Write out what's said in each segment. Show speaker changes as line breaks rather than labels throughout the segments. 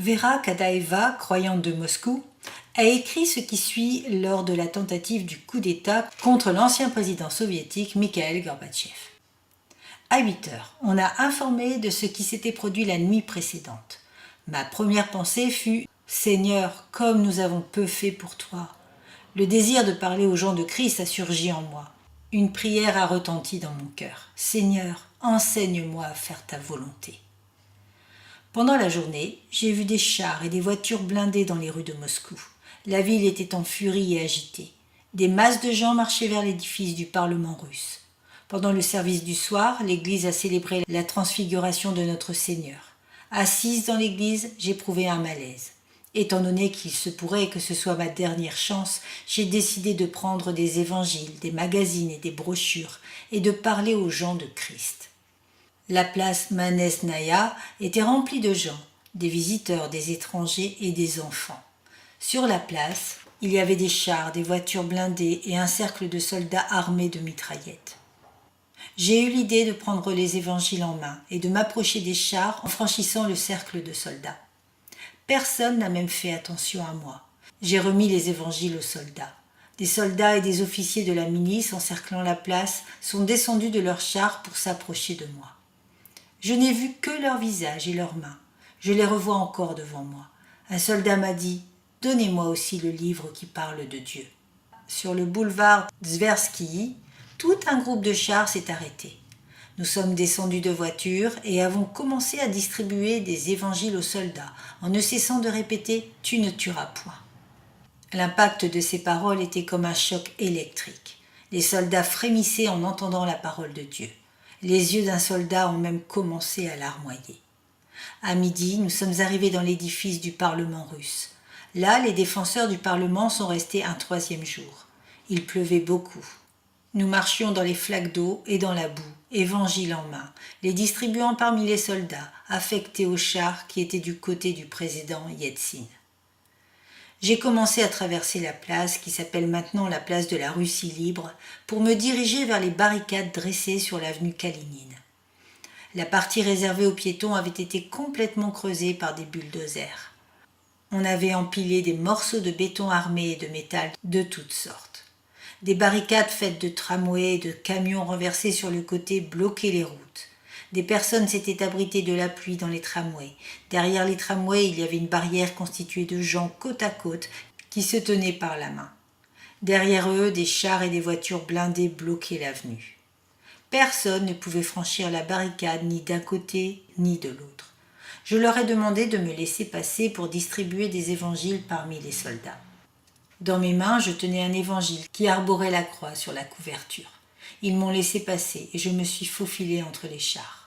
Vera Kadaeva, croyante de Moscou, a écrit ce qui suit lors de la tentative du coup d'État contre l'ancien président soviétique Mikhail Gorbatchev. À 8 heures, on a informé de ce qui s'était produit la nuit précédente. Ma première pensée fut « Seigneur, comme nous avons peu fait pour toi !» Le désir de parler aux gens de Christ a surgi en moi. Une prière a retenti dans mon cœur. « Seigneur, enseigne-moi à faire ta volonté. » Pendant la journée, j'ai vu des chars et des voitures blindées dans les rues de Moscou. La ville était en furie et agitée. Des masses de gens marchaient vers l'édifice du Parlement russe. Pendant le service du soir, l'église a célébré la transfiguration de notre Seigneur. Assise dans l'église, j'éprouvais un malaise. Étant donné qu'il se pourrait que ce soit ma dernière chance, j'ai décidé de prendre des évangiles, des magazines et des brochures et de parler aux gens de Christ. La place Manesnaya était remplie de gens, des visiteurs, des étrangers et des enfants. Sur la place, il y avait des chars, des voitures blindées et un cercle de soldats armés de mitraillettes. J'ai eu l'idée de prendre les évangiles en main et de m'approcher des chars en franchissant le cercle de soldats. Personne n'a même fait attention à moi. J'ai remis les évangiles aux soldats. Des soldats et des officiers de la milice encerclant la place sont descendus de leurs chars pour s'approcher de moi. Je n'ai vu que leurs visages et leurs mains. Je les revois encore devant moi. Un soldat m'a dit « Donnez-moi aussi le livre qui parle de Dieu ». Sur le boulevard Tversky, tout un groupe de chars s'est arrêté. Nous sommes descendus de voiture et avons commencé à distribuer des évangiles aux soldats en ne cessant de répéter « Tu ne tueras point ». L'impact de ces paroles était comme un choc électrique. Les soldats frémissaient en entendant la parole de Dieu. Les yeux d'un soldat ont même commencé à larmoyer. À midi, nous sommes arrivés dans l'édifice du Parlement russe. Là, les défenseurs du Parlement sont restés un 3e jour. Il pleuvait beaucoup. Nous marchions dans les flaques d'eau et dans la boue, évangiles en main, les distribuant parmi les soldats, affectés aux chars qui étaient du côté du président Yeltsin. J'ai commencé à traverser la place qui s'appelle maintenant la place de la Russie libre pour me diriger vers les barricades dressées sur l'avenue Kalinine. La partie réservée aux piétons avait été complètement creusée par des bulldozers. On avait empilé des morceaux de béton armé et de métal de toutes sortes. Des barricades faites de tramways et de camions renversés sur le côté bloquaient les routes. Des personnes s'étaient abritées de la pluie dans les tramways. Derrière les tramways, il y avait une barrière constituée de gens côte à côte qui se tenaient par la main. Derrière eux, des chars et des voitures blindées bloquaient l'avenue. Personne ne pouvait franchir la barricade ni d'un côté ni de l'autre. Je leur ai demandé de me laisser passer pour distribuer des évangiles parmi les soldats. Dans mes mains, je tenais un évangile qui arborait la croix sur la couverture. Ils m'ont laissé passer et je me suis faufilée entre les chars.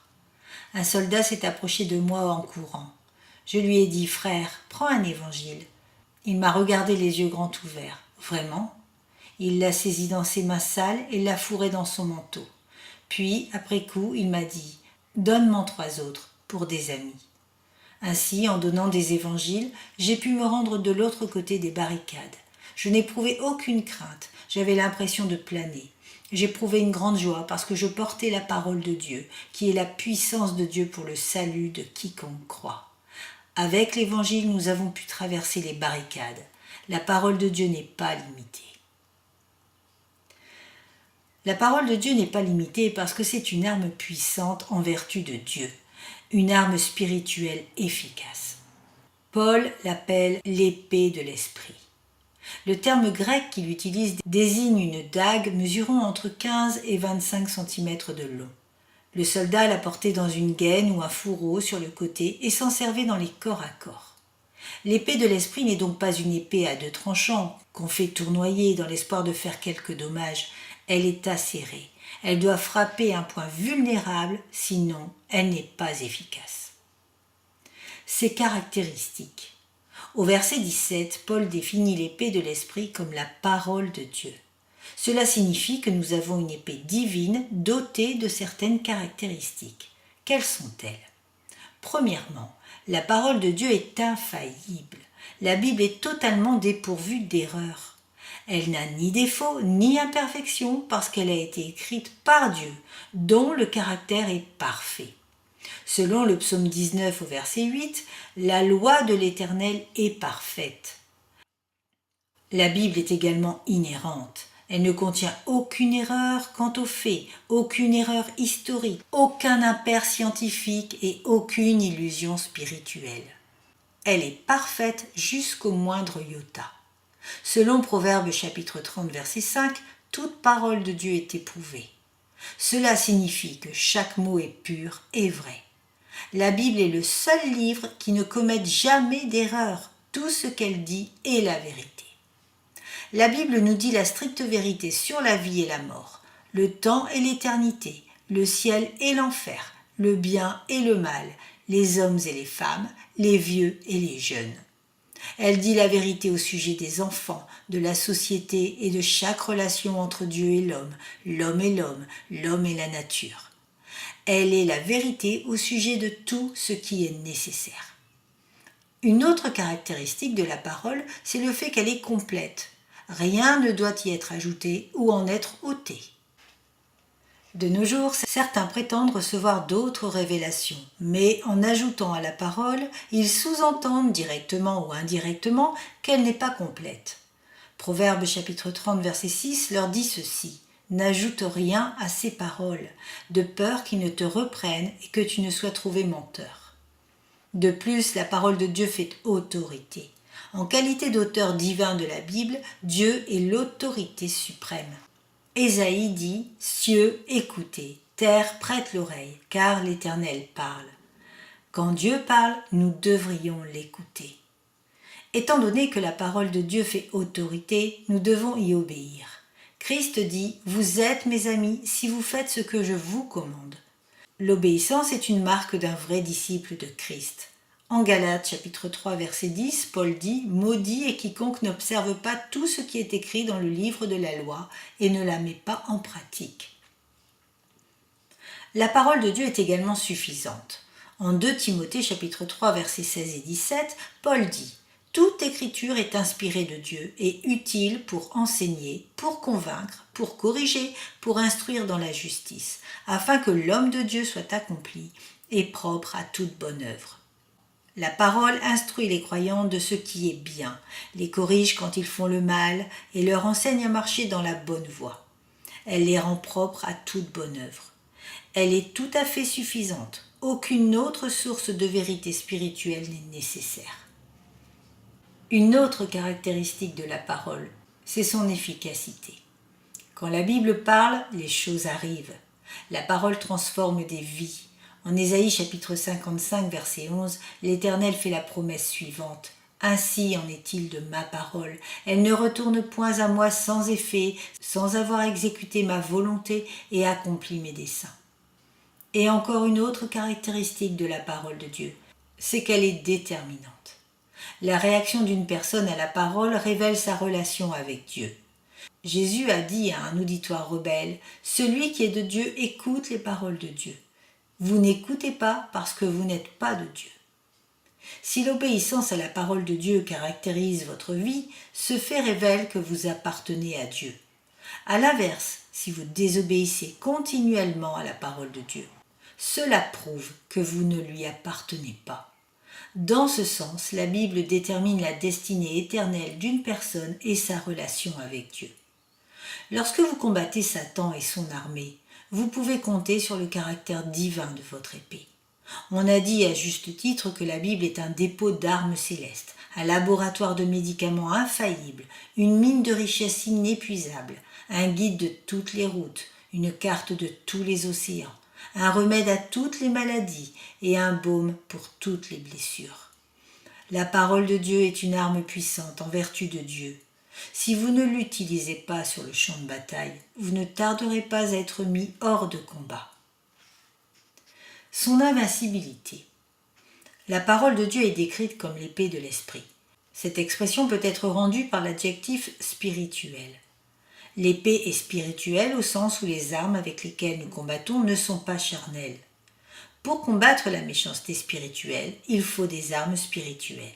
Un soldat s'est approché de moi en courant. Je lui ai dit « Frère, prends un évangile ». Il m'a regardé les yeux grands ouverts. « Vraiment ?» Il l'a saisi dans ses mains sales et l'a fourré dans son manteau. Puis, après coup, il m'a dit « Donne-m'en 3 autres pour des amis ». Ainsi, en donnant des évangiles, j'ai pu me rendre de l'autre côté des barricades. Je n'éprouvais aucune crainte, j'avais l'impression de planer. J'éprouvais une grande joie parce que je portais la parole de Dieu, qui est la puissance de Dieu pour le salut de quiconque croit. Avec l'Évangile, nous avons pu traverser les barricades. La parole de Dieu n'est pas limitée. La parole de Dieu n'est pas limitée parce que c'est une arme puissante en vertu de Dieu, une arme spirituelle efficace. Paul l'appelle l'épée de l'esprit. Le terme grec qu'il utilise désigne une dague mesurant entre 15 et 25 cm de long. Le soldat la portait dans une gaine ou un fourreau sur le côté et s'en servait dans les corps à corps. L'épée de l'esprit n'est donc pas une épée à 2 tranchants qu'on fait tournoyer dans l'espoir de faire quelques dommages. Elle est acérée. Elle doit frapper un point vulnérable, sinon elle n'est pas efficace. Ses caractéristiques. Au verset 17, Paul définit l'épée de l'esprit comme la parole de Dieu. Cela signifie que nous avons une épée divine dotée de certaines caractéristiques. Quelles sont-elles ? Premièrement, la parole de Dieu est infaillible. La Bible est totalement dépourvue d'erreurs. Elle n'a ni défaut ni imperfection parce qu'elle a été écrite par Dieu, dont le caractère est parfait. Selon le psaume 19 au verset 8, la loi de l'Éternel est parfaite. La Bible est également inhérente. Elle ne contient aucune erreur quant aux faits, aucune erreur historique, aucun impair scientifique et aucune illusion spirituelle. Elle est parfaite jusqu'au moindre iota. Selon Proverbes chapitre 30 verset 5, toute parole de Dieu est éprouvée. Cela signifie que chaque mot est pur et vrai. La Bible est le seul livre qui ne commette jamais d'erreur. Tout ce qu'elle dit est la vérité. La Bible nous dit la stricte vérité sur la vie et la mort, le temps et l'éternité, le ciel et l'enfer, le bien et le mal, les hommes et les femmes, les vieux et les jeunes. Elle dit la vérité au sujet des enfants, de la société et de chaque relation entre Dieu et l'homme et l'homme et la nature. Elle est la vérité au sujet de tout ce qui est nécessaire. Une autre caractéristique de la parole, c'est le fait qu'elle est complète. Rien ne doit y être ajouté ou en être ôté. De nos jours, certains prétendent recevoir d'autres révélations, mais en ajoutant à la parole, ils sous-entendent directement ou indirectement qu'elle n'est pas complète. Proverbe chapitre 30 verset 6 leur dit ceci: « N'ajoute rien à ces paroles, de peur qu'ils ne te reprennent et que tu ne sois trouvé menteur. » De plus, la parole de Dieu fait autorité. En qualité d'auteur divin de la Bible, Dieu est l'autorité suprême. Ésaïe dit « Cieux, écoutez, terre, prête l'oreille, car l'Éternel parle. » Quand Dieu parle, nous devrions l'écouter. Étant donné que la parole de Dieu fait autorité, nous devons y obéir. Christ dit « Vous êtes mes amis si vous faites ce que je vous commande. » L'obéissance est une marque d'un vrai disciple de Christ. En Galates chapitre 3 verset 10, Paul dit « Maudit est quiconque n'observe pas tout ce qui est écrit dans le livre de la loi et ne la met pas en pratique. » La parole de Dieu est également suffisante. En 2 Timothée chapitre 3 versets 16 et 17, Paul dit « Toute écriture est inspirée de Dieu et utile pour enseigner, pour convaincre, pour corriger, pour instruire dans la justice, afin que l'homme de Dieu soit accompli et propre à toute bonne œuvre. » La parole instruit les croyants de ce qui est bien, les corrige quand ils font le mal et leur enseigne à marcher dans la bonne voie. Elle les rend propres à toute bonne œuvre. Elle est tout à fait suffisante. Aucune autre source de vérité spirituelle n'est nécessaire. Une autre caractéristique de la parole, c'est son efficacité. Quand la Bible parle, les choses arrivent. La parole transforme des vies. En Ésaïe chapitre 55 verset 11, l'Éternel fait la promesse suivante. « Ainsi en est-il de ma parole. Elle ne retourne point à moi sans effet, sans avoir exécuté ma volonté et accompli mes desseins. » Et encore une autre caractéristique de la parole de Dieu, c'est qu'elle est déterminante. La réaction d'une personne à la parole révèle sa relation avec Dieu. Jésus a dit à un auditoire rebelle, « Celui qui est de Dieu écoute les paroles de Dieu. Vous n'écoutez pas parce que vous n'êtes pas de Dieu. » Si l'obéissance à la parole de Dieu caractérise votre vie, ce fait révèle que vous appartenez à Dieu. À l'inverse, si vous désobéissez continuellement à la parole de Dieu, cela prouve que vous ne lui appartenez pas. Dans ce sens, la Bible détermine la destinée éternelle d'une personne et sa relation avec Dieu. Lorsque vous combattez Satan et son armée, vous pouvez compter sur le caractère divin de votre épée. On a dit à juste titre que la Bible est un dépôt d'armes célestes, un laboratoire de médicaments infaillibles, une mine de richesses inépuisable, un guide de toutes les routes, une carte de tous les océans, un remède à toutes les maladies et un baume pour toutes les blessures. La parole de Dieu est une arme puissante en vertu de Dieu. Si vous ne l'utilisez pas sur le champ de bataille, vous ne tarderez pas à être mis hors de combat. Son invincibilité. La parole de Dieu est décrite comme l'épée de l'esprit. Cette expression peut être rendue par l'adjectif spirituel. L'épée est spirituelle au sens où les armes avec lesquelles nous combattons ne sont pas charnelles. Pour combattre la méchanceté spirituelle, il faut des armes spirituelles.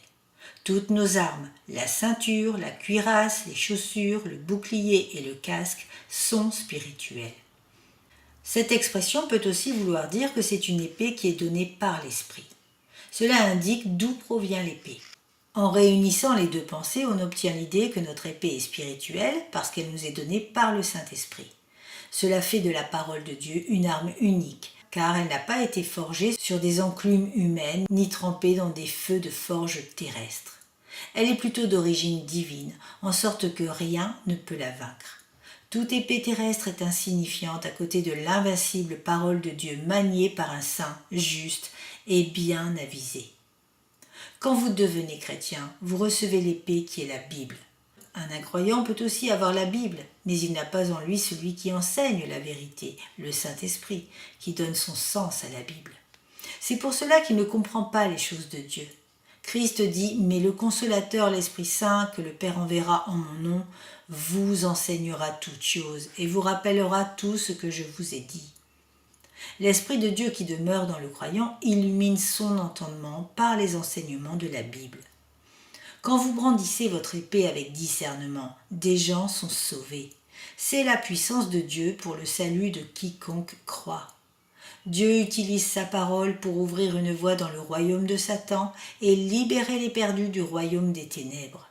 Toutes nos armes, la ceinture, la cuirasse, les chaussures, le bouclier et le casque sont spirituelles. Cette expression peut aussi vouloir dire que c'est une épée qui est donnée par l'Esprit. Cela indique d'où provient l'épée. En réunissant les deux pensées, on obtient l'idée que notre épée est spirituelle parce qu'elle nous est donnée par le Saint-Esprit. Cela fait de la parole de Dieu une arme unique, car elle n'a pas été forgée sur des enclumes humaines ni trempée dans des feux de forge terrestres. Elle est plutôt d'origine divine, en sorte que rien ne peut la vaincre. Toute épée terrestre est insignifiante à côté de l'invincible parole de Dieu maniée par un saint juste et bien avisé. Quand vous devenez chrétien, vous recevez l'épée qui est la Bible. Un incroyant peut aussi avoir la Bible, mais il n'a pas en lui celui qui enseigne la vérité, le Saint-Esprit, qui donne son sens à la Bible. C'est pour cela qu'il ne comprend pas les choses de Dieu. Christ dit « Mais le Consolateur, l'Esprit Saint, que le Père enverra en mon nom, vous enseignera toutes choses et vous rappellera tout ce que je vous ai dit. » L'Esprit de Dieu qui demeure dans le croyant illumine son entendement par les enseignements de la Bible. Quand vous brandissez votre épée avec discernement, des gens sont sauvés. C'est la puissance de Dieu pour le salut de quiconque croit. Dieu utilise sa parole pour ouvrir une voie dans le royaume de Satan et libérer les perdus du royaume des ténèbres.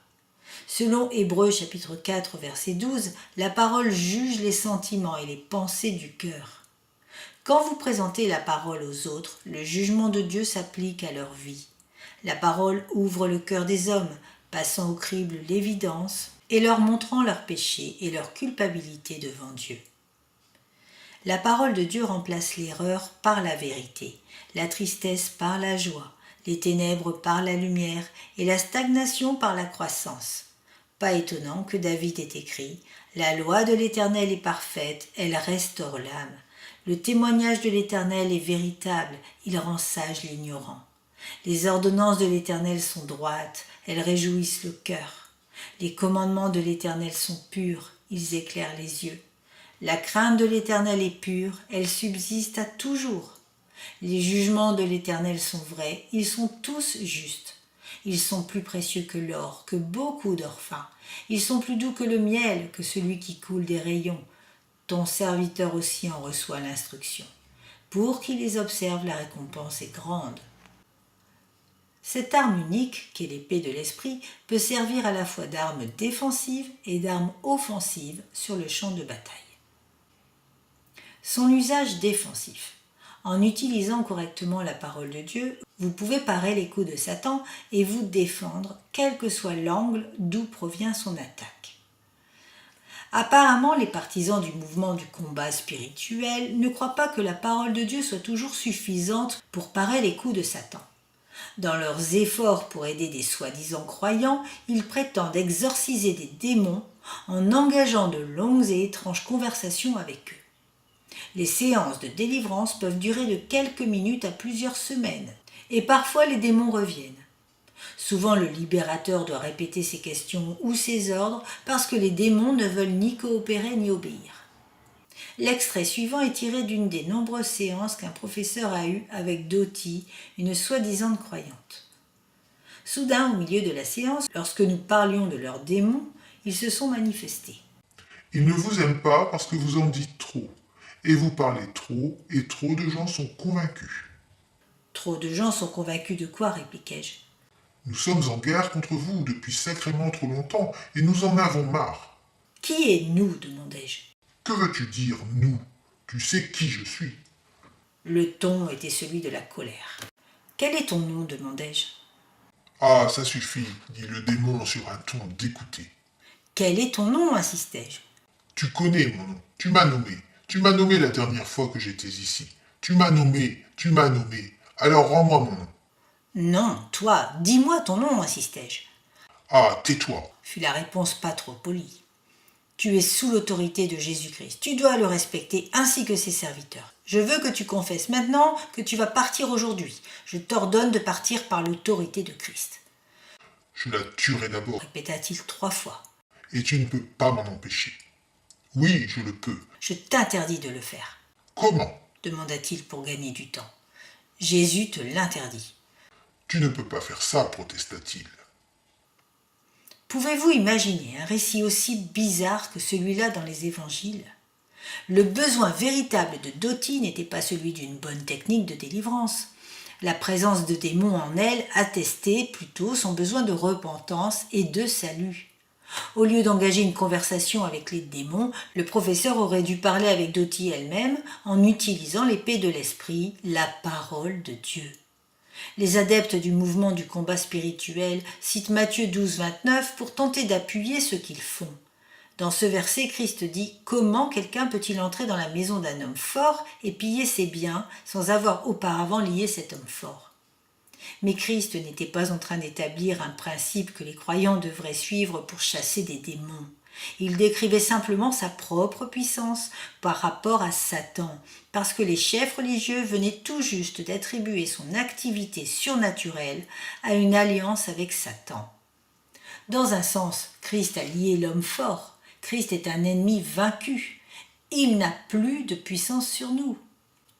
Selon Hébreux chapitre 4 verset 12, la parole juge les sentiments et les pensées du cœur. Quand vous présentez la parole aux autres, le jugement de Dieu s'applique à leur vie. La parole ouvre le cœur des hommes, passant au crible l'évidence et leur montrant leurs péchés et leur culpabilité devant Dieu. La parole de Dieu remplace l'erreur par la vérité, la tristesse par la joie, les ténèbres par la lumière et la stagnation par la croissance. Pas étonnant que David ait écrit « La loi de l'Éternel est parfaite, elle restaure l'âme. Le témoignage de l'Éternel est véritable, il rend sage l'ignorant. Les ordonnances de l'Éternel sont droites, elles réjouissent le cœur. Les commandements de l'Éternel sont purs, ils éclairent les yeux. La crainte de l'Éternel est pure, elle subsiste à toujours. Les jugements de l'Éternel sont vrais, ils sont tous justes. Ils sont plus précieux que l'or, que beaucoup d'or fin. Ils sont plus doux que le miel, que celui qui coule des rayons. Ton serviteur aussi en reçoit l'instruction. Pour qu'il les observe, la récompense est grande. Cette arme unique, qu'est l'épée de l'esprit, peut servir à la fois d'arme défensive et d'arme offensive sur le champ de bataille. Son usage défensif. En utilisant correctement la parole de Dieu, vous pouvez parer les coups de Satan et vous défendre, quel que soit l'angle d'où provient son attaque. Apparemment, les partisans du mouvement du combat spirituel ne croient pas que la parole de Dieu soit toujours suffisante pour parer les coups de Satan. Dans leurs efforts pour aider des soi-disant croyants, ils prétendent exorciser des démons en engageant de longues et étranges conversations avec eux. Les séances de délivrance peuvent durer de quelques minutes à plusieurs semaines, et parfois les démons reviennent. Souvent le libérateur doit répéter ses questions ou ses ordres parce que les démons ne veulent ni coopérer ni obéir. L'extrait suivant est tiré d'une des nombreuses séances qu'un professeur a eues avec Dottie, une soi-disant croyante. Soudain, au milieu de la séance, lorsque nous parlions de leurs démons, ils se sont manifestés.
Ils ne vous aiment pas parce que vous en dites trop. Et vous parlez trop, et trop de gens sont convaincus.
Trop de gens sont convaincus de quoi, répliquai-je.
Nous sommes en guerre contre vous depuis sacrément trop longtemps, et nous en avons marre.
Qui est nous demandai-je.
Que veux-tu dire, nous? Tu sais qui je suis.
Le ton était celui de la colère. Quel est ton nom demandai-je.
Ah, ça suffit, dit le démon sur un ton dégoûté.
Quel est ton nom insistai-je.
Tu connais mon nom, tu m'as nommé. Tu m'as nommé la dernière fois que j'étais ici. Tu m'as nommé. Alors rends-moi mon nom.
Non, toi, dis-moi ton nom, insistai-je.
Ah, tais-toi,
Fut la réponse pas trop polie. Tu es sous l'autorité de Jésus-Christ. Tu dois le respecter ainsi que ses serviteurs. Je veux que tu confesses maintenant que tu vas partir aujourd'hui. Je t'ordonne de partir par l'autorité de Christ.
Je la tuerai d'abord,
Répéta-t-il 3 fois.
et tu ne peux pas m'en empêcher. Oui, je le peux.
Je t'interdis de le faire,
Comment?
demanda-t-il pour gagner du temps. Jésus te l'interdit.
Tu ne peux pas faire ça, protesta-t-il.
Pouvez-vous imaginer un récit aussi bizarre que celui-là dans les évangiles ? Le besoin véritable de Dottie n'était pas celui d'une bonne technique de délivrance. La présence de démons en elle attestait plutôt son besoin de repentance et de salut. Au lieu d'engager une conversation avec les démons, le professeur aurait dû parler avec Dottie elle-même en utilisant l'épée de l'esprit, la parole de Dieu. Les adeptes du mouvement du combat spirituel citent Matthieu 12, 29 pour tenter d'appuyer ce qu'ils font. Dans ce verset, Christ dit « Comment quelqu'un peut-il entrer dans la maison d'un homme fort et piller ses biens sans avoir auparavant lié cet homme fort ?» Mais Christ n'était pas en train d'établir un principe que les croyants devraient suivre pour chasser des démons. Il décrivait simplement sa propre puissance par rapport à Satan, parce que les chefs religieux venaient tout juste d'attribuer son activité surnaturelle à une alliance avec Satan. Dans un sens, Christ a lié l'homme fort. Christ est un ennemi vaincu. Il n'a plus de puissance sur nous.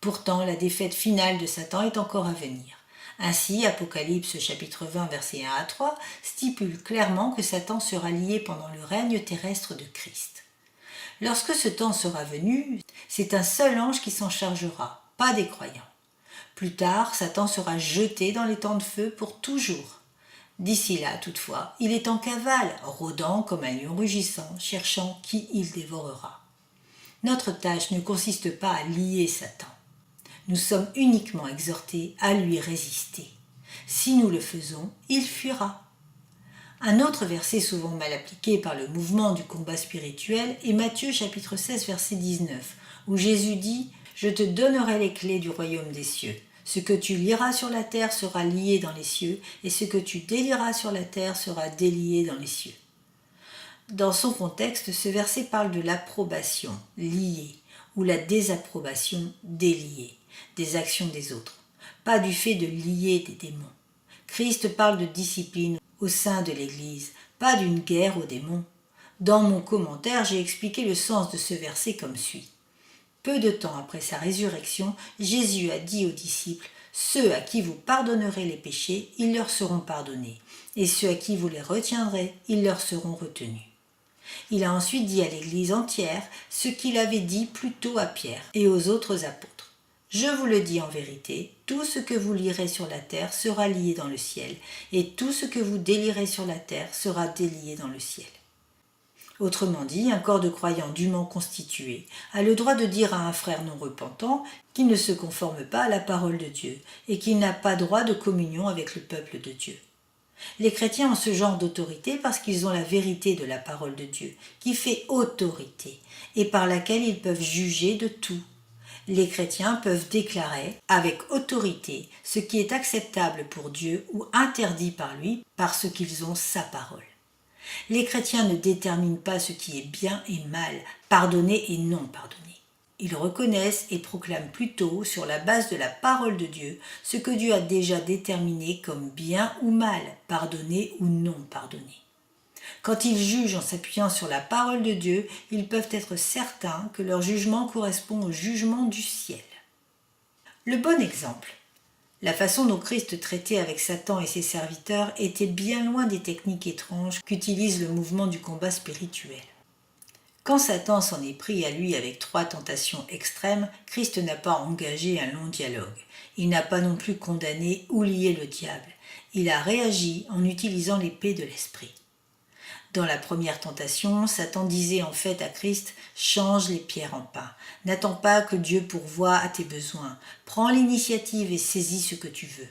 Pourtant, la défaite finale de Satan est encore à venir. Ainsi, Apocalypse chapitre 20, versets 1 à 3 stipule clairement que Satan sera lié pendant le règne terrestre de Christ. Lorsque ce temps sera venu, c'est un seul ange qui s'en chargera, pas des croyants. Plus tard, Satan sera jeté dans les temps de feu pour toujours. D'ici là, toutefois, il est en cavale, rôdant comme un lion rugissant, cherchant qui il dévorera. Notre tâche ne consiste pas à lier Satan. Nous sommes uniquement exhortés à lui résister. Si nous le faisons, il fuira. Un autre verset souvent mal appliqué par le mouvement du combat spirituel est Matthieu chapitre 16, verset 19, où Jésus dit « Je te donnerai les clés du royaume des cieux. Ce que tu lieras sur la terre sera lié dans les cieux, et ce que tu délieras sur la terre sera délié dans les cieux. » Dans son contexte, ce verset parle de l'approbation, liée, ou la désapprobation, déliée, des actions des autres, pas du fait de lier des démons. Christ parle de discipline au sein de l'Église, pas d'une guerre aux démons. Dans mon commentaire, j'ai expliqué le sens de ce verset comme suit. Peu de temps après sa résurrection, Jésus a dit aux disciples « Ceux à qui vous pardonnerez les péchés, ils leur seront pardonnés, et ceux à qui vous les retiendrez, ils leur seront retenus. » Il a ensuite dit à l'Église entière ce qu'il avait dit plus tôt à Pierre et aux autres apôtres. « Je vous le dis en vérité, tout ce que vous lierez sur la terre sera lié dans le ciel, et tout ce que vous délierez sur la terre sera délié dans le ciel. » Autrement dit, un corps de croyants dûment constitué a le droit de dire à un frère non repentant qu'il ne se conforme pas à la parole de Dieu et qu'il n'a pas droit de communion avec le peuple de Dieu. Les chrétiens ont ce genre d'autorité parce qu'ils ont la vérité de la parole de Dieu, qui fait autorité, et par laquelle ils peuvent juger de tout. Les chrétiens peuvent déclarer avec autorité ce qui est acceptable pour Dieu ou interdit par lui parce qu'ils ont sa parole. Les chrétiens ne déterminent pas ce qui est bien et mal, pardonné et non pardonné. Ils reconnaissent et proclament plutôt, sur la base de la parole de Dieu, ce que Dieu a déjà déterminé comme bien ou mal, pardonné ou non pardonné. Quand ils jugent en s'appuyant sur la parole de Dieu, ils peuvent être certains que leur jugement correspond au jugement du ciel. Le bon exemple. La façon dont Christ traitait avec Satan et ses serviteurs était bien loin des techniques étranges qu'utilise le mouvement du combat spirituel. Quand Satan s'en est pris à lui avec 3 tentations extrêmes, Christ n'a pas engagé un long dialogue. Il n'a pas non plus condamné ou lié le diable. Il a réagi en utilisant l'épée de l'esprit. Dans la première tentation, Satan disait en fait à Christ « Change les pierres en pain. N'attends pas que Dieu pourvoie à tes besoins. Prends l'initiative et saisis ce que tu veux. »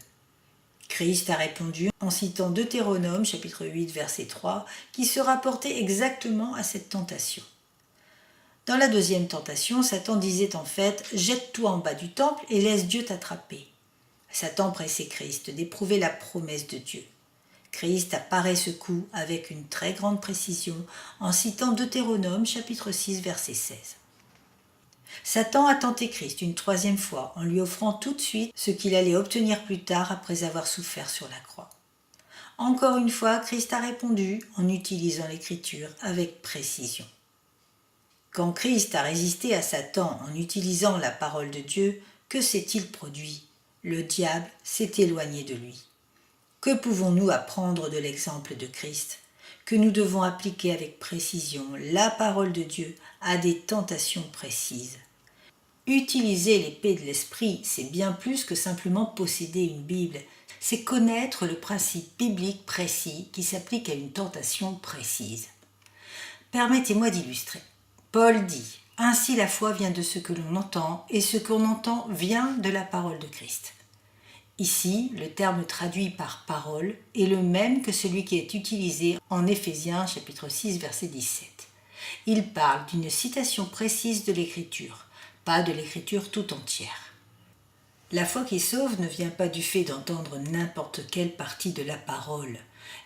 Christ a répondu en citant Deutéronome chapitre 8 verset 3 qui se rapportait exactement à cette tentation. Dans la deuxième tentation, Satan disait en fait « Jette-toi en bas du temple et laisse Dieu t'attraper. » Satan pressait Christ d'éprouver la promesse de Dieu. Christ apparaît ce coup avec une très grande précision en citant Deutéronome chapitre 6 verset 16. Satan a tenté Christ une 3e fois en lui offrant tout de suite ce qu'il allait obtenir plus tard après avoir souffert sur la croix. Encore une fois, Christ a répondu en utilisant l'écriture avec précision. Quand Christ a résisté à Satan en utilisant la parole de Dieu, que s'est-il produit? Le diable s'est éloigné de lui. Que pouvons-nous apprendre de l'exemple de Christ? que nous devons appliquer avec précision la parole de Dieu à des tentations précises. Utiliser l'épée de l'esprit, c'est bien plus que simplement posséder une Bible. C'est connaître le principe biblique précis qui s'applique à une tentation précise. Permettez-moi d'illustrer. Paul dit « Ainsi la foi vient de ce que l'on entend, et ce qu'on entend vient de la parole de Christ. » Ici, le terme traduit par « parole » est le même que celui qui est utilisé en Éphésiens chapitre 6 verset 17. Il parle d'une citation précise de l'Écriture, pas de l'Écriture tout entière. La foi qui sauve ne vient pas du fait d'entendre n'importe quelle partie de la parole.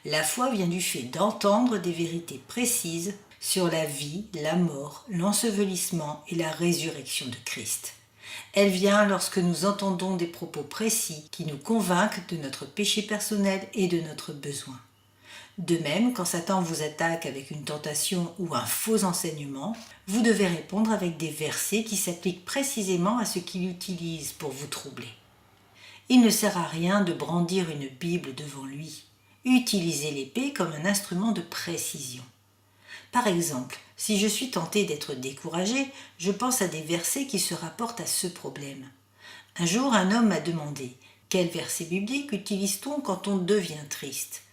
La foi vient du fait d'entendre des vérités précises sur la vie, la mort, l'ensevelissement et la résurrection de Christ. Elle vient lorsque nous entendons des propos précis qui nous convainquent de notre péché personnel et de notre besoin. De même, quand Satan vous attaque avec une tentation ou un faux enseignement, vous devez répondre avec des versets qui s'appliquent précisément à ce qu'il utilise pour vous troubler. Il ne sert à rien de brandir une Bible devant lui. Utilisez l'épée comme un instrument de précision. Par exemple, si je suis tenté d'être découragé, je pense à des versets qui se rapportent à ce problème. Un jour, un homme m'a demandé « Quel verset biblique utilise-t-on quand on devient triste ?»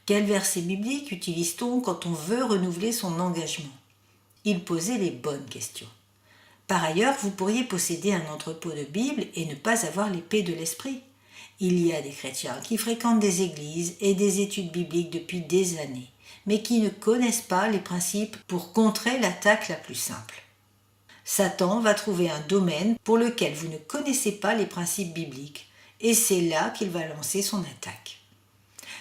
Quel verset biblique utilise-t-on quand on veut renouveler son engagement ? Il posait les bonnes questions. Par ailleurs, vous pourriez posséder un entrepôt de Bibles et ne pas avoir l'épée de l'esprit. Il y a des chrétiens qui fréquentent des églises et des études bibliques depuis des années, mais qui ne connaissent pas les principes pour contrer l'attaque la plus simple. Satan va trouver un domaine pour lequel vous ne connaissez pas les principes bibliques, et c'est là qu'il va lancer son attaque.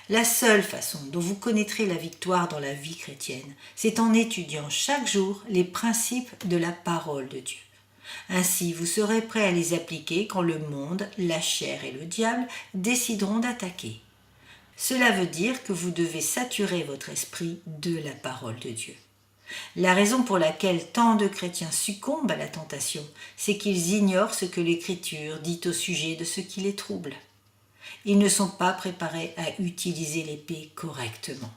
La seule façon dont vous connaîtrez la victoire dans la vie chrétienne, c'est en étudiant chaque jour les principes de la parole de Dieu. Ainsi, vous serez prêt à les appliquer quand le monde, la chair et le diable décideront d'attaquer. Cela veut dire que vous devez saturer votre esprit de la parole de Dieu. La raison pour laquelle tant de chrétiens succombent à la tentation, c'est qu'ils ignorent ce que l'Écriture dit au sujet de ce qui les trouble. Ils ne sont pas préparés à utiliser l'épée correctement.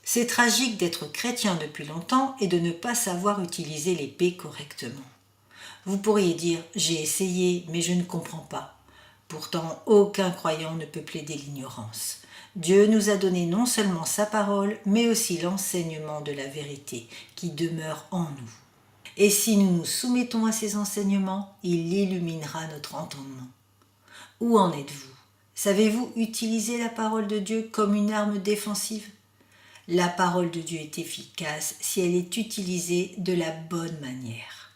C'est tragique d'être chrétien depuis longtemps et de ne pas savoir utiliser l'épée correctement. Vous pourriez dire « j'ai essayé, mais je ne comprends pas ». Pourtant, aucun croyant ne peut plaider l'ignorance. Dieu nous a donné non seulement sa parole, mais aussi l'enseignement de la vérité qui demeure en nous. Et si nous nous soumettons à ces enseignements, il illuminera notre entendement. Où en êtes-vous ? Savez-vous utiliser la parole de Dieu comme une arme défensive ? La parole de Dieu est efficace si elle est utilisée de la bonne manière.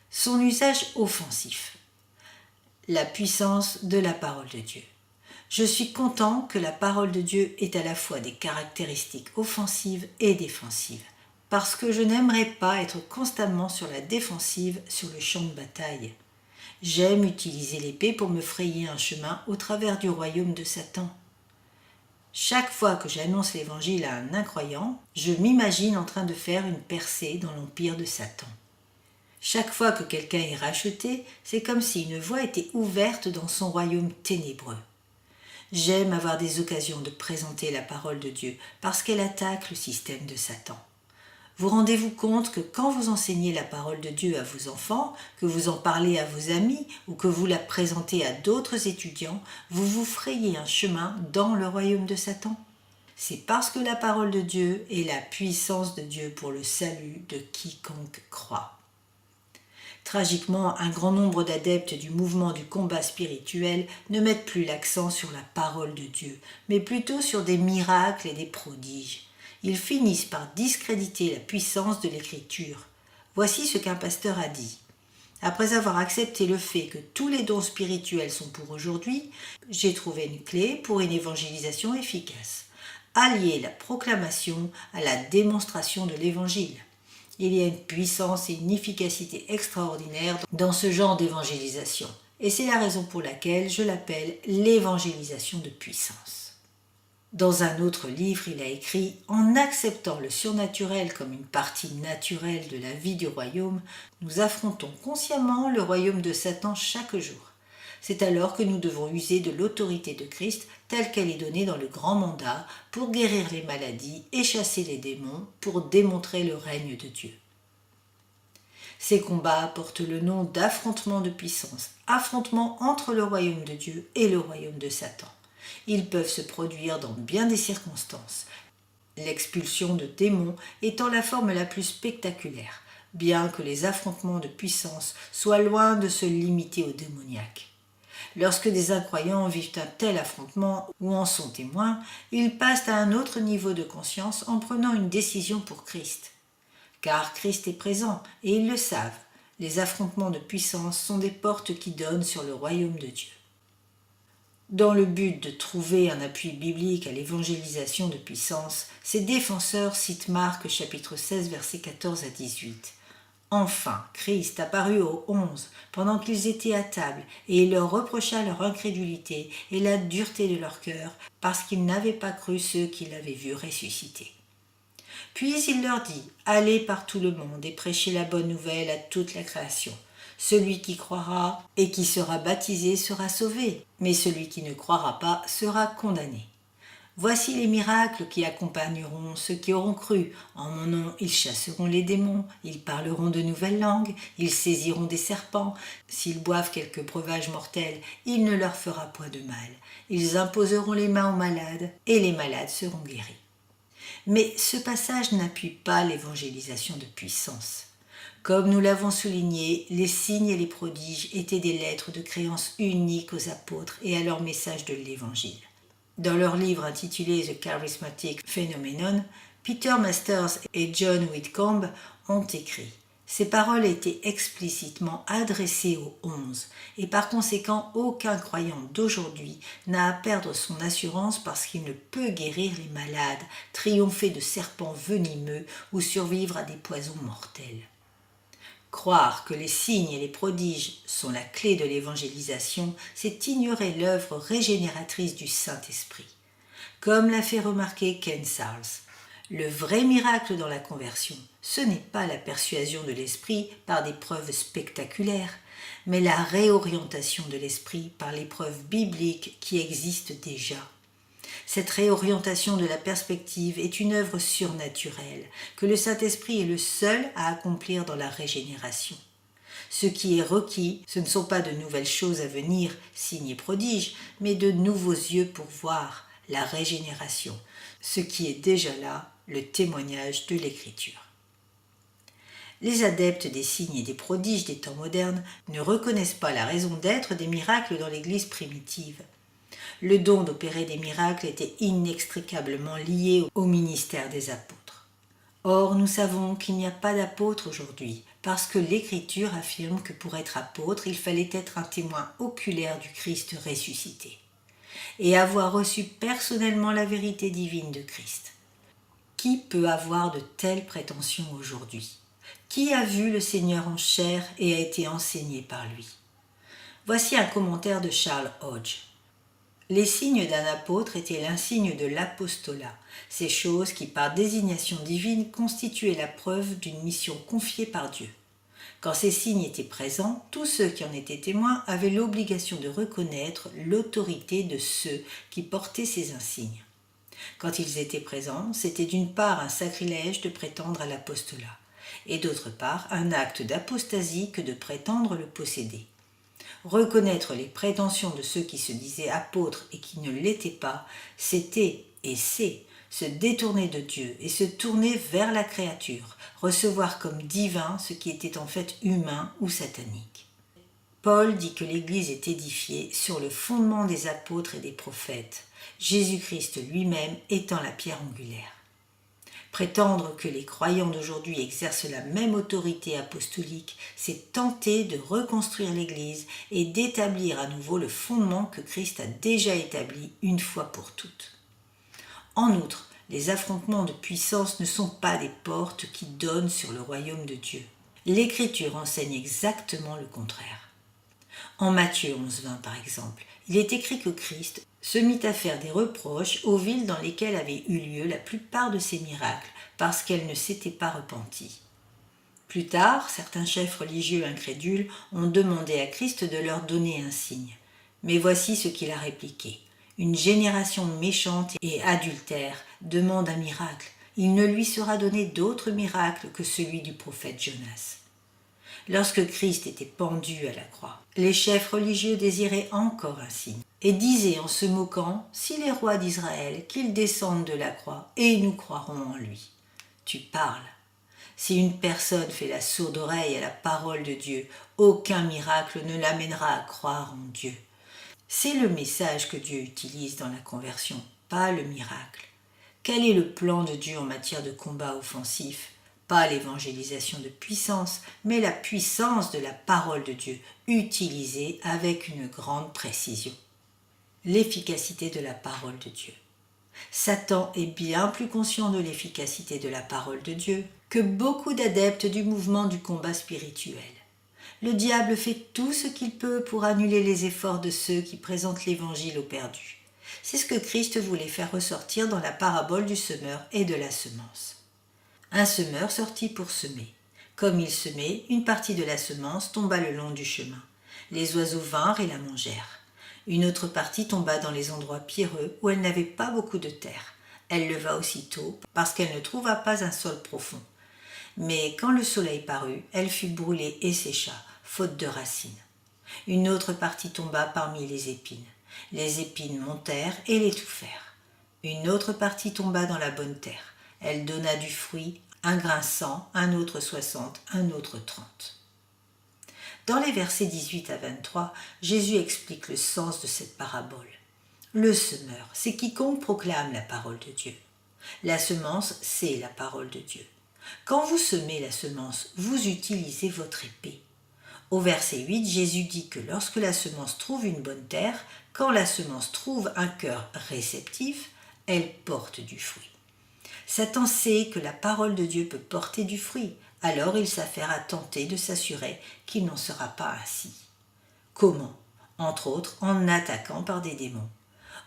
Son usage offensif. La puissance de la parole de Dieu. Je suis content que la parole de Dieu ait à la fois des caractéristiques offensives et défensives, parce que je n'aimerais pas être constamment sur la défensive sur le champ de bataille. J'aime utiliser l'épée pour me frayer un chemin au travers du royaume de Satan. Chaque fois que j'annonce l'évangile à un incroyant, je m'imagine en train de faire une percée dans l'empire de Satan. Chaque fois que quelqu'un est racheté, c'est comme si une voie était ouverte dans son royaume ténébreux. J'aime avoir des occasions de présenter la parole de Dieu parce qu'elle attaque le système de Satan. Vous rendez-vous compte que quand vous enseignez la parole de Dieu à vos enfants, que vous en parlez à vos amis ou que vous la présentez à d'autres étudiants, vous vous frayez un chemin dans le royaume de Satan ? C'est parce que la parole de Dieu est la puissance de Dieu pour le salut de quiconque croit. Tragiquement, un grand nombre d'adeptes du mouvement du combat spirituel ne mettent plus l'accent sur la parole de Dieu, mais plutôt sur des miracles et des prodiges. Ils finissent par discréditer la puissance de l'Écriture. Voici ce qu'un pasteur a dit. Après avoir accepté le fait que tous les dons spirituels sont pour aujourd'hui, j'ai trouvé une clé pour une évangélisation efficace. Allier la proclamation à la démonstration de l'Évangile. Il y a une puissance et une efficacité extraordinaires dans ce genre d'évangélisation. Et c'est la raison pour laquelle je l'appelle l'évangélisation de puissance. Dans un autre livre, il a écrit « En acceptant le surnaturel comme une partie naturelle de la vie du royaume, nous affrontons consciemment le royaume de Satan chaque jour. C'est alors que nous devons user de l'autorité de Christ telle qu'elle est donnée dans le grand mandat pour guérir les maladies et chasser les démons pour démontrer le règne de Dieu. Ces combats portent le nom d'affrontements de puissance, affrontements entre le royaume de Dieu et le royaume de Satan. Ils peuvent se produire dans bien des circonstances, l'expulsion de démons étant la forme la plus spectaculaire, bien que les affrontements de puissance soient loin de se limiter aux démoniaques. Lorsque des incroyants vivent un tel affrontement ou en sont témoins, ils passent à un autre niveau de conscience en prenant une décision pour Christ. Car Christ est présent et ils le savent. Les affrontements de puissance sont des portes qui donnent sur le royaume de Dieu. Dans le but de trouver un appui biblique à l'évangélisation de puissance, ses défenseurs citent Marc chapitre 16 versets 14 à 18. Enfin, Christ apparut aux 11 pendant qu'ils étaient à table et il leur reprocha leur incrédulité et la dureté de leur cœur parce qu'ils n'avaient pas cru ceux qui l'avaient vu ressusciter. Puis il leur dit, « Allez par tout le monde et prêchez la bonne nouvelle à toute la création. Celui qui croira et qui sera baptisé sera sauvé, mais celui qui ne croira pas sera condamné. Voici les miracles qui accompagneront ceux qui auront cru. En mon nom, ils chasseront les démons, ils parleront de nouvelles langues, ils saisiront des serpents. S'ils boivent quelque breuvage mortel, il ne leur fera point de mal. Ils imposeront les mains aux malades et les malades seront guéris. » Mais ce passage n'appuie pas l'évangélisation de puissance. Comme nous l'avons souligné, les signes et les prodiges étaient des lettres de créance uniques aux apôtres et à leur message de l'Évangile. Dans leur livre intitulé The Charismatic Phenomenon, Peter Masters et John Whitcomb ont écrit « Ces paroles étaient explicitement adressées aux 11 et par conséquent aucun croyant d'aujourd'hui n'a à perdre son assurance parce qu'il ne peut guérir les malades, triompher de serpents venimeux ou survivre à des poisons mortels. » Croire que les signes et les prodiges sont la clé de l'évangélisation, c'est ignorer l'œuvre régénératrice du Saint-Esprit. Comme l'a fait remarquer Ken Sarles, le vrai miracle dans la conversion, ce n'est pas la persuasion de l'esprit par des preuves spectaculaires, mais la réorientation de l'esprit par les preuves bibliques qui existent déjà. Cette réorientation de la perspective est une œuvre surnaturelle que le Saint-Esprit est le seul à accomplir dans la régénération. Ce qui est requis, ce ne sont pas de nouvelles choses à venir, signes et prodiges, mais de nouveaux yeux pour voir la régénération, ce qui est déjà là, le témoignage de l'Écriture. Les adeptes des signes et des prodiges des temps modernes ne reconnaissent pas la raison d'être des miracles dans l'Église primitive. Le don d'opérer des miracles était inextricablement lié au ministère des apôtres. Or, nous savons qu'il n'y a pas d'apôtres aujourd'hui, parce que l'Écriture affirme que pour être apôtre, il fallait être un témoin oculaire du Christ ressuscité, et avoir reçu personnellement la vérité divine de Christ. Qui peut avoir de telles prétentions aujourd'hui ? Qui a vu le Seigneur en chair et a été enseigné par lui ? Voici un commentaire de Charles Hodge. Les signes d'un apôtre étaient l'insigne de l'apostolat, ces choses qui, par désignation divine, constituaient la preuve d'une mission confiée par Dieu. Quand ces signes étaient présents, tous ceux qui en étaient témoins avaient l'obligation de reconnaître l'autorité de ceux qui portaient ces insignes. Quand ils étaient présents, c'était d'une part un sacrilège de prétendre à l'apostolat, et d'autre part un acte d'apostasie que de prétendre le posséder. Reconnaître les prétentions de ceux qui se disaient apôtres et qui ne l'étaient pas, c'était et c'est se détourner de Dieu et se tourner vers la créature, recevoir comme divin ce qui était en fait humain ou satanique. Paul dit que l'Église est édifiée sur le fondement des apôtres et des prophètes, Jésus-Christ lui-même étant la pierre angulaire. Prétendre que les croyants d'aujourd'hui exercent la même autorité apostolique, c'est tenter de reconstruire l'Église et d'établir à nouveau le fondement que Christ a déjà établi une fois pour toutes. En outre, les affrontements de puissance ne sont pas des portes qui donnent sur le royaume de Dieu. L'Écriture enseigne exactement le contraire. En Matthieu 11:20 par exemple, il est écrit que Christ se mit à faire des reproches aux villes dans lesquelles avaient eu lieu la plupart de ses miracles, parce qu'elles ne s'étaient pas repenties. Plus tard, certains chefs religieux incrédules ont demandé à Christ de leur donner un signe. Mais voici ce qu'il a répliqué. Une génération méchante et adultère demande un miracle. Il ne lui sera donné d'autre miracle que celui du prophète Jonas. Lorsque Christ était pendu à la croix, les chefs religieux désiraient encore un signe et disaient en se moquant, si les rois d'Israël, qu'ils descendent de la croix et nous croirons en lui. Tu parles. Si une personne fait la sourde oreille à la parole de Dieu, aucun miracle ne l'amènera à croire en Dieu. C'est le message que Dieu utilise dans la conversion, pas le miracle. Quel est le plan de Dieu en matière de combat offensif ? Pas l'évangélisation de puissance, mais la puissance de la parole de Dieu, utilisée avec une grande précision. L'efficacité de la parole de Dieu. Satan est bien plus conscient de l'efficacité de la parole de Dieu que beaucoup d'adeptes du mouvement du combat spirituel. Le diable fait tout ce qu'il peut pour annuler les efforts de ceux qui présentent l'évangile aux perdus. C'est ce que Christ voulait faire ressortir dans la parabole du semeur et de la semence. Un semeur sortit pour semer. Comme il semait, une partie de la semence tomba le long du chemin. Les oiseaux vinrent et la mangèrent. Une autre partie tomba dans les endroits pierreux où elle n'avait pas beaucoup de terre. Elle leva aussitôt parce qu'elle ne trouva pas un sol profond. Mais quand le soleil parut, elle fut brûlée et sécha, faute de racines. Une autre partie tomba parmi les épines. Les épines montèrent et l'étouffèrent. Une autre partie tomba dans la bonne terre. Elle donna du fruit, un grain 100, un autre 60, un autre 30. Dans les versets 18 à 23, Jésus explique le sens de cette parabole. Le semeur, c'est quiconque proclame la parole de Dieu. La semence, c'est la parole de Dieu. Quand vous semez la semence, vous utilisez votre épée. Au verset 8, Jésus dit que lorsque la semence trouve une bonne terre, quand la semence trouve un cœur réceptif, elle porte du fruit. Satan sait que la parole de Dieu peut porter du fruit, alors il s'affaire à tenter de s'assurer qu'il n'en sera pas ainsi. Comment ? Entre autres en attaquant par des démons.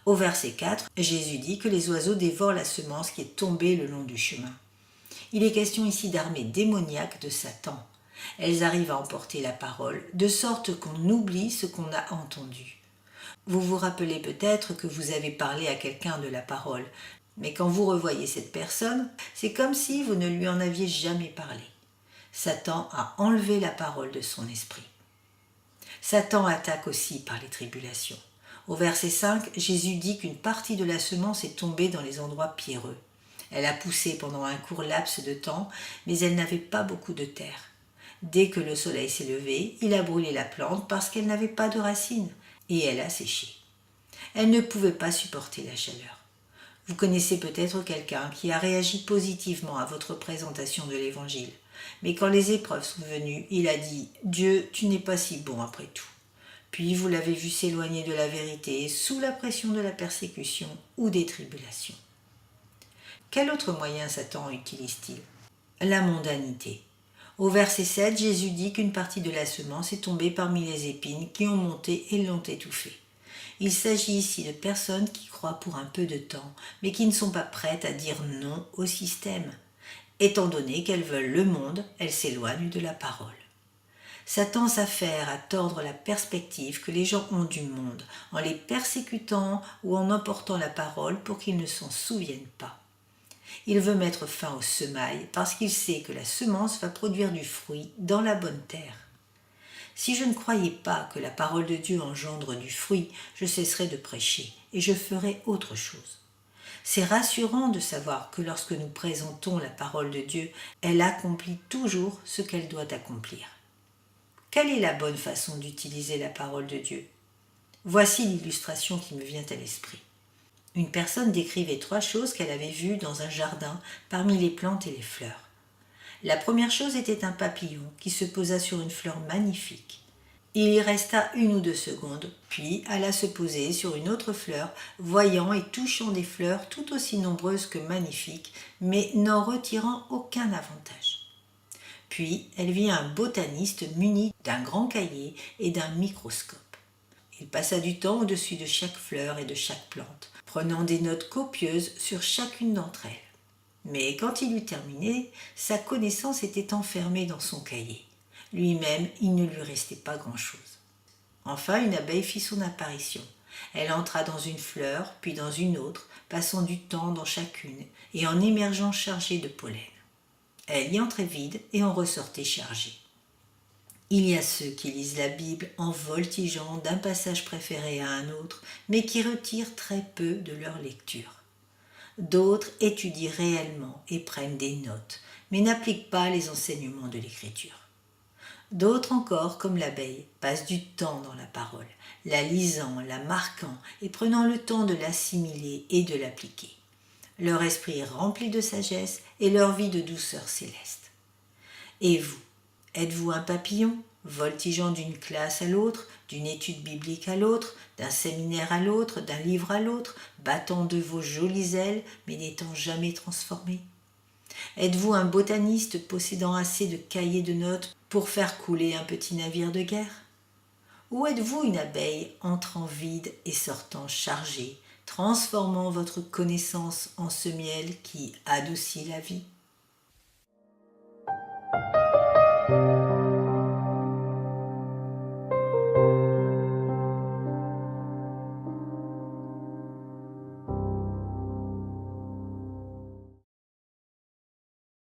Au verset 4, Jésus dit que les oiseaux dévorent la semence qui est tombée le long du chemin. Il est question ici d'armées démoniaques de Satan. Elles arrivent à emporter la parole, de sorte qu'on oublie ce qu'on a entendu. Vous vous rappelez peut-être que vous avez parlé à quelqu'un de la parole, mais quand vous revoyez cette personne, c'est comme si vous ne lui en aviez jamais parlé. Satan a enlevé la parole de son esprit. Satan attaque aussi par les tribulations. Au verset 5, Jésus dit qu'une partie de la semence est tombée dans les endroits pierreux. Elle a poussé pendant un court laps de temps, mais elle n'avait pas beaucoup de terre. Dès que le soleil s'est levé, il a brûlé la plante parce qu'elle n'avait pas de racines, et elle a séché. Elle ne pouvait pas supporter la chaleur. Vous connaissez peut-être quelqu'un qui a réagi positivement à votre présentation de l'Évangile, mais quand les épreuves sont venues, il a dit « Dieu, tu n'es pas si bon après tout ». Puis vous l'avez vu s'éloigner de la vérité sous la pression de la persécution ou des tribulations. Quel autre moyen Satan utilise-t-il ? La mondanité. Au verset 7, Jésus dit qu'une partie de la semence est tombée parmi les épines qui ont monté et l'ont étouffée. Il s'agit ici de personnes qui croient pour un peu de temps, mais qui ne sont pas prêtes à dire non au système. Étant donné qu'elles veulent le monde, elles s'éloignent de la parole. Satan s'affaire à tordre la perspective que les gens ont du monde, en les persécutant ou en emportant la parole pour qu'ils ne s'en souviennent pas. Il veut mettre fin au semail parce qu'il sait que la semence va produire du fruit dans la bonne terre. Si je ne croyais pas que la parole de Dieu engendre du fruit, je cesserais de prêcher et je ferais autre chose. C'est rassurant de savoir que lorsque nous présentons la parole de Dieu, elle accomplit toujours ce qu'elle doit accomplir. Quelle est la bonne façon d'utiliser la parole de Dieu ? Voici l'illustration qui me vient à l'esprit. Une personne décrivait 3 choses qu'elle avait vues dans un jardin parmi les plantes et les fleurs. La première chose était un papillon qui se posa sur une fleur magnifique. Il y resta 1 ou 2 secondes, puis alla se poser sur une autre fleur, voyant et touchant des fleurs tout aussi nombreuses que magnifiques, mais n'en retirant aucun avantage. Puis elle vit un botaniste muni d'un grand cahier et d'un microscope. Il passa du temps au-dessus de chaque fleur et de chaque plante, prenant des notes copieuses sur chacune d'entre elles. Mais quand il eut terminé, sa connaissance était enfermée dans son cahier. Lui-même, il ne lui restait pas grand-chose. Enfin, une abeille fit son apparition. Elle entra dans une fleur, puis dans une autre, passant du temps dans chacune, et en émergeant chargée de pollen. Elle y entrait vide et en ressortait chargée. Il y a ceux qui lisent la Bible en voltigeant d'un passage préféré à un autre, mais qui retirent très peu de leur lecture. D'autres étudient réellement et prennent des notes, mais n'appliquent pas les enseignements de l'Écriture. D'autres encore, comme l'abeille, passent du temps dans la parole, la lisant, la marquant et prenant le temps de l'assimiler et de l'appliquer. Leur esprit est rempli de sagesse et leur vie de douceur céleste. Et vous, êtes-vous un papillon, voltigeant d'une classe à l'autre, d'une étude biblique à l'autre, d'un séminaire à l'autre, d'un livre à l'autre, battant de vos jolies ailes, mais n'étant jamais transformé? Êtes-vous un botaniste possédant assez de cahiers de notes pour faire couler un petit navire de guerre? Ou êtes-vous une abeille entrant vide et sortant chargée, transformant votre connaissance en ce miel qui adoucit la vie?